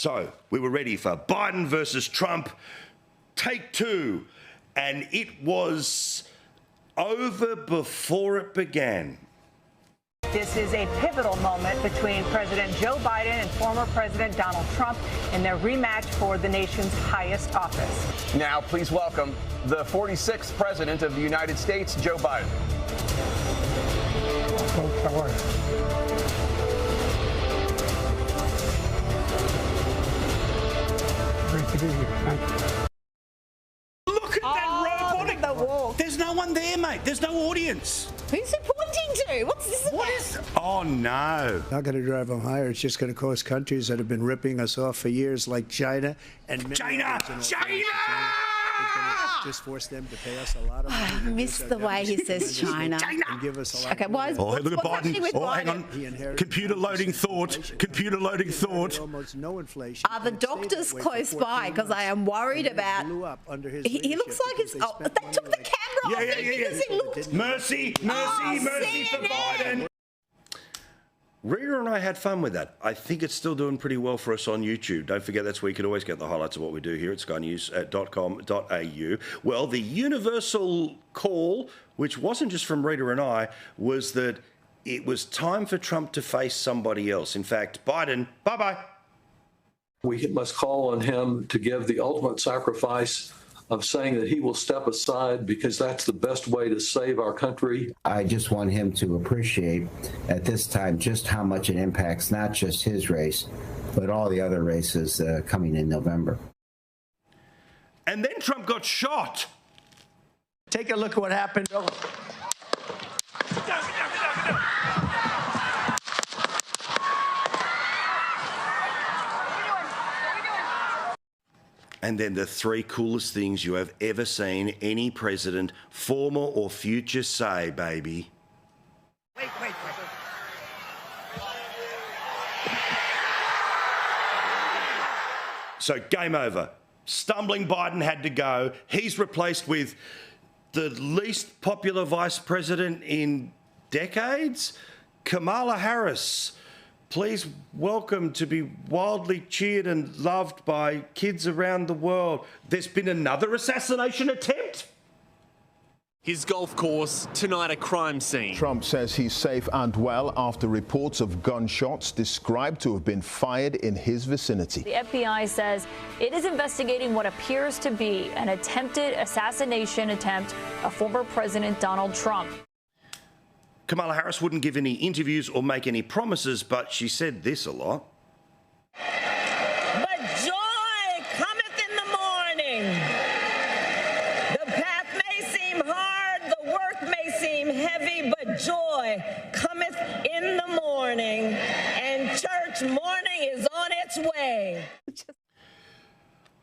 So we were ready for Biden versus Trump, take two, and it was over before it began. This is a pivotal moment between President Joe Biden and former President Donald Trump in their rematch for the nation's highest office. Now, please welcome the 46th President of the United States, Joe Biden. Folks, how are you? Great to be here. Thank you. Look at that robotic. The wall. There's no one there, mate. There's no audience. Who's he pointing to? What's this about? Oh, no. Not going to drive them higher. It's just going to cause countries that have been ripping us off for years, like China and many China! others in all China! places. It's going to just force them to pay us a lot of money. I miss the way he says China. And give us a lot Okay, of why is, Oh, hey, look at what's happening Biden. with Oh, Biden? hang on. He inherited Computer loading thought. Computer loading thought. Almost no inflation. Are the And it stayed doctors that way close for by? 14 Because I am months. worried And it about. blew up under his He looks leadership like he's. because Oh, spent they money took the like- camera off him because he looked. Mercy for CNN. Biden. Rita and I had fun with that. I think it's still doing pretty well for us on YouTube. Don't forget, that's where you can always get the highlights of what we do here at skynews.com.au. Well, the universal call, which wasn't just from Rita and I, was that it was time for Trump to face somebody else. In fact, Biden, bye-bye. We must call on him to give the ultimate sacrifice of saying that he will step aside because that's the best way to save our country. I just want him to appreciate at this time just how much it impacts not just his race, but all the other races coming in November. And then Trump got shot. Take a look at what happened. And then the three coolest things you have ever seen any president, former or future, say, baby. Wait. So game over. Stumbling Biden had to go. He's replaced with the least popular vice president in decades, Kamala Harris. Please welcome to be wildly cheered and loved by kids around the world. There's been another assassination attempt. His golf course, tonight a crime scene. Trump says he's safe and well after reports of gunshots described to have been fired in his vicinity. The FBI says it is investigating what appears to be an attempted assassination attempt of former President Donald Trump. Kamala Harris wouldn't give any interviews or make any promises, but she said this a lot. But joy cometh in the morning. The path may seem hard, the work may seem heavy, but joy cometh in the morning, and church morning is on its way.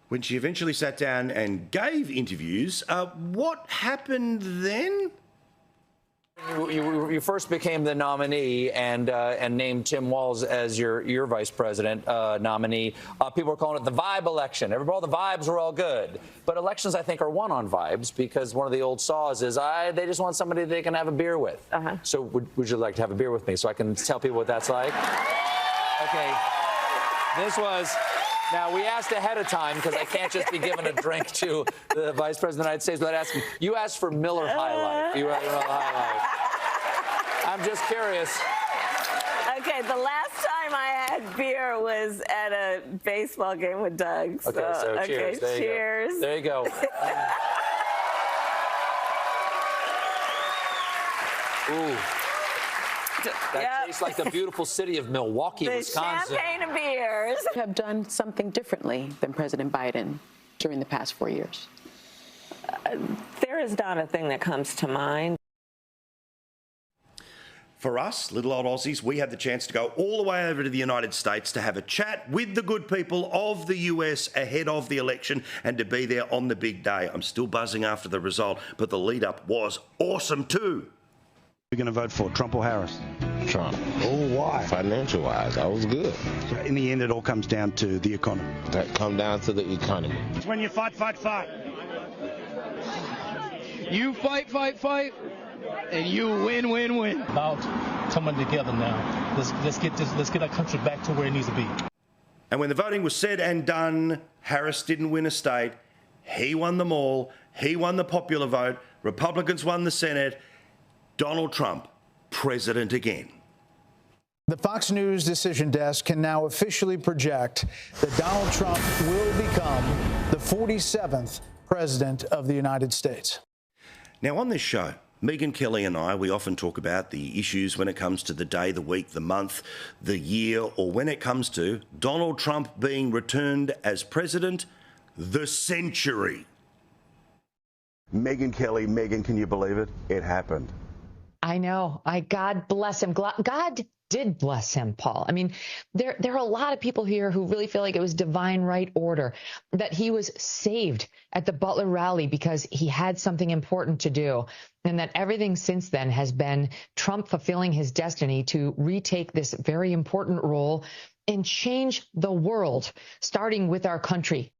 When she eventually sat down and gave interviews, what happened then? You first became the nominee and named Tim Walz as your vice president nominee. People were calling it the vibe election. All the vibes were all good. But elections, I think, are won on vibes because one of the old saws is they just want somebody they can have a beer with. So would you like to have a beer with me so I can tell people what that's like? Okay. This was... Now, we asked ahead of time because I can't just be giving a drink to the Vice President of the United States without asking. You asked for Miller High Life. You asked for Miller High Life. I'm just curious. Okay, the last time I had beer was at a baseball game with Doug. Okay, so cheers. There cheers. You go. There you go. Ooh. That tastes like the beautiful city of Milwaukee, Wisconsin. Champagne and beers. Have done something differently than President Biden during the past 4 years? There is not a thing that comes to mind. For us, little old Aussies, we had the chance to go all the way over to the United States to have a chat with the good people of the US ahead of the election and to be there on the big day. I'm still buzzing after the result, but the lead up was awesome too. You're going to vote for Trump or Harris? Trump. Oh, why? Financial-wise, that was good. In the end, it all comes down to the economy. That come down to the economy. When you fight. You fight, and you win. About coming together now. Let's get our country back to where it needs to be. And when the voting was said and done, Harris didn't win a state. He won them all. He won the popular vote. Republicans won the Senate. Donald Trump, president again. The Fox News decision desk can now officially project that Donald Trump will become the 47th president of the United States. Now, on this show, Megyn Kelly and I, we often talk about the issues when it comes to the day, the week, the month, the year, or when it comes to Donald Trump being returned as president, the century. Megyn Kelly, Megyn, can you believe it? It happened. I know. God bless him. God did bless him, Paul. I mean, there are a lot of people here who really feel like it was divine right order, that he was saved at the Butler rally because he had something important to do, and that everything since then has been Trump fulfilling his destiny to retake this very important role and change the world, starting with our country.